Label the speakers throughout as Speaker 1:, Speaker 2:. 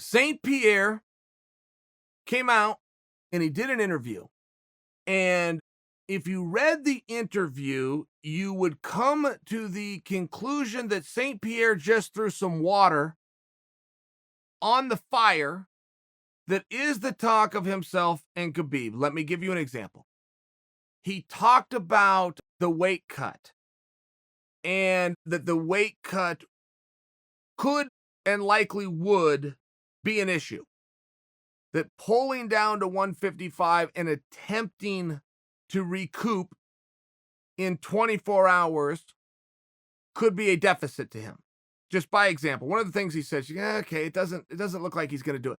Speaker 1: St. Pierre came out and he did an interview. And if you read the interview, you would come to the conclusion that St. Pierre just threw some water on the fire that is the talk of himself and Khabib. Let me give you an example. He talked about the weight cut and that the weight cut could and likely would be an issue. That pulling down to 155 and attempting to recoup in 24 hours could be a deficit to him. Just by example, one of the things he says, yeah, okay, it doesn't look like he's going to do it.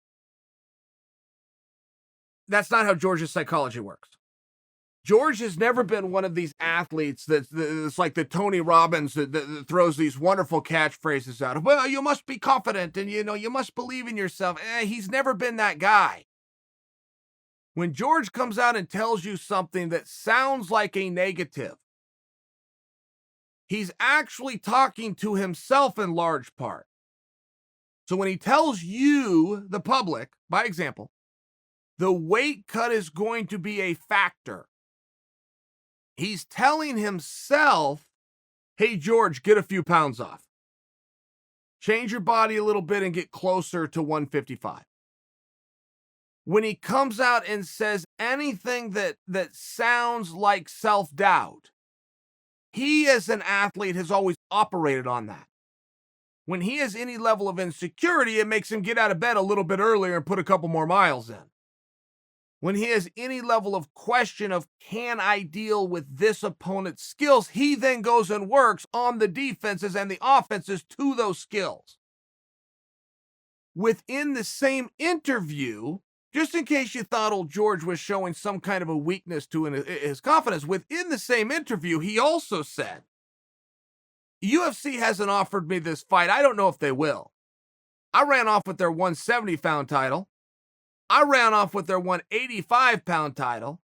Speaker 1: That's not how George's psychology works. George has never been one of these athletes that's like the Tony Robbins that throws these wonderful catchphrases out. Well, you must be confident and, you must believe in yourself. He's never been that guy. When George comes out and tells you something that sounds like a negative, he's actually talking to himself in large part. So when he tells you, the public, by example, the weight cut is going to be a factor, he's telling himself, hey, George, get a few pounds off. Change your body a little bit and get closer to 155. When he comes out and says anything that sounds like self-doubt, he as an athlete has always operated on that. When he has any level of insecurity, it makes him get out of bed a little bit earlier and put a couple more miles in. When he has any level of question of, can I deal with this opponent's skills, he then goes and works on the defenses and the offenses to those skills. Within the same interview, just in case you thought old George was showing some kind of a weakness to his confidence, within the same interview, he also said, UFC hasn't offered me this fight. I don't know if they will. I ran off with their 170-pound title. I ran off with their 185-pound title.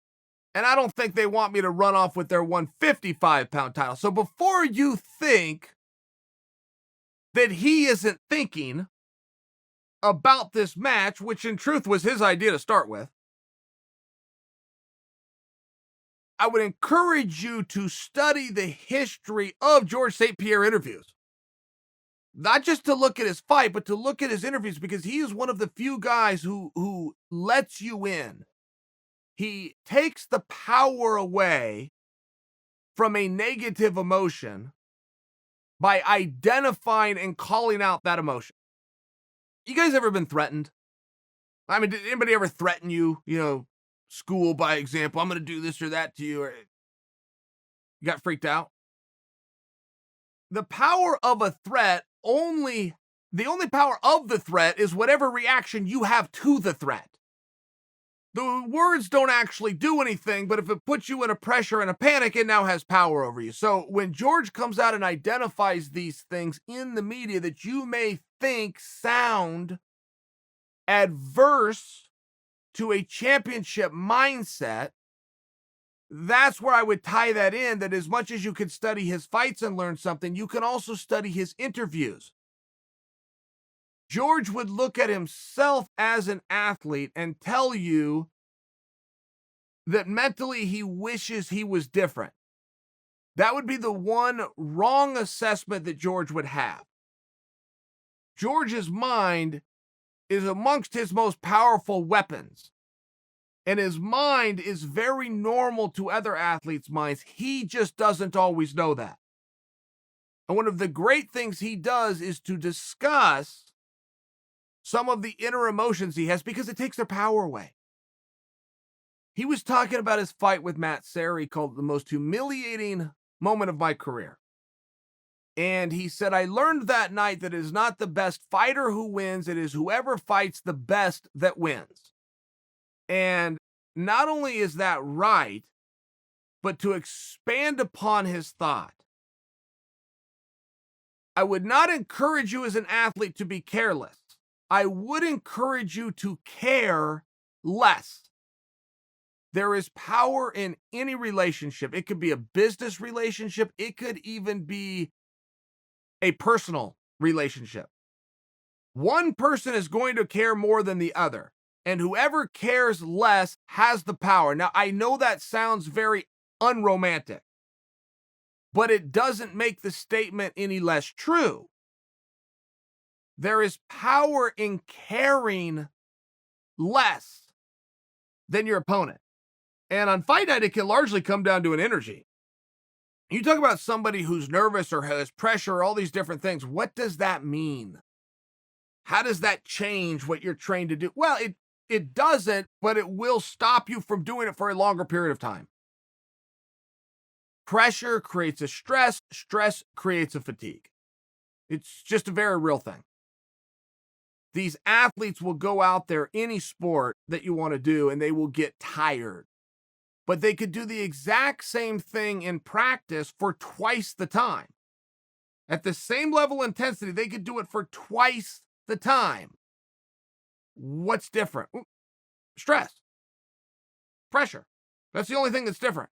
Speaker 1: And I don't think they want me to run off with their 155-pound title. So before you think that he isn't thinking about this match, which in truth was his idea to start with, I would encourage you to study the history of George St. Pierre interviews. Not just to look at his fight, but to look at his interviews, because he is one of the few guys who lets you in. He takes the power away from a negative emotion by identifying and calling out that emotion. You guys ever been threatened? I mean, did anybody ever threaten you? School, by example, I'm going to do this or that to you. Or you got freaked out? The power of a threat the only power of the threat is whatever reaction you have to the threat. The words don't actually do anything, but if it puts you in a pressure and a panic, it now has power over you. So when George comes out and identifies these things in the media that you may think sound adverse to a championship mindset, that's where I would tie that in, that as much as you could study his fights and learn something, you can also study his interviews. George would look at himself as an athlete and tell you that mentally he wishes he was different. That would be the one wrong assessment that George would have. George's mind is amongst his most powerful weapons. And his mind is very normal to other athletes' minds. He just doesn't always know that. And one of the great things he does is to discuss some of the inner emotions he has, because it takes their power away. He was talking about his fight with Matt Serra. He called it the most humiliating moment of my career. And he said, I learned that night that it is not the best fighter who wins, it is whoever fights the best that wins. And not only is that right, but to expand upon his thought, I would not encourage you as an athlete to be careless. I would encourage you to care less. There is power in any relationship. It could be a business relationship. It could even be a personal relationship. One person is going to care more than the other, and whoever cares less has the power. Now, I know that sounds very unromantic, but it doesn't make the statement any less true. There is power in caring less than your opponent. And on fight night, it can largely come down to an energy. You talk about somebody who's nervous or has pressure, all these different things. What does that mean? How does that change what you're trained to do? Well, it doesn't, but it will stop you from doing it for a longer period of time. Pressure creates a stress, stress creates a fatigue. It's just a very real thing. These athletes will go out there, any sport that you want to do, and they will get tired. But they could do the exact same thing in practice for twice the time. At the same level of intensity, they could do it for twice the time. What's different? Stress. Pressure. That's the only thing that's different.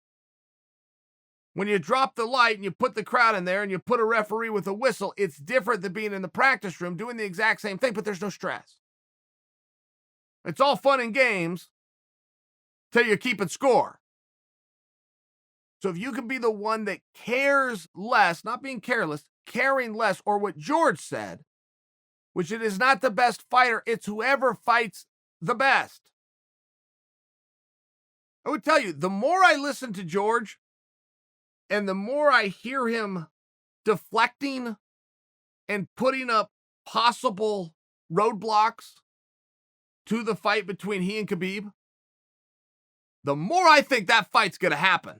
Speaker 1: When you drop the light and you put the crowd in there and you put a referee with a whistle, it's different than being in the practice room doing the exact same thing, but there's no stress. It's all fun and games till you're keeping score. So if you can be the one that cares less, not being careless, caring less, or what George said, which it is not the best fighter, it's whoever fights the best. I would tell you, the more I listen to George, and the more I hear him deflecting and putting up possible roadblocks to the fight between he and Khabib, the more I think that fight's going to happen.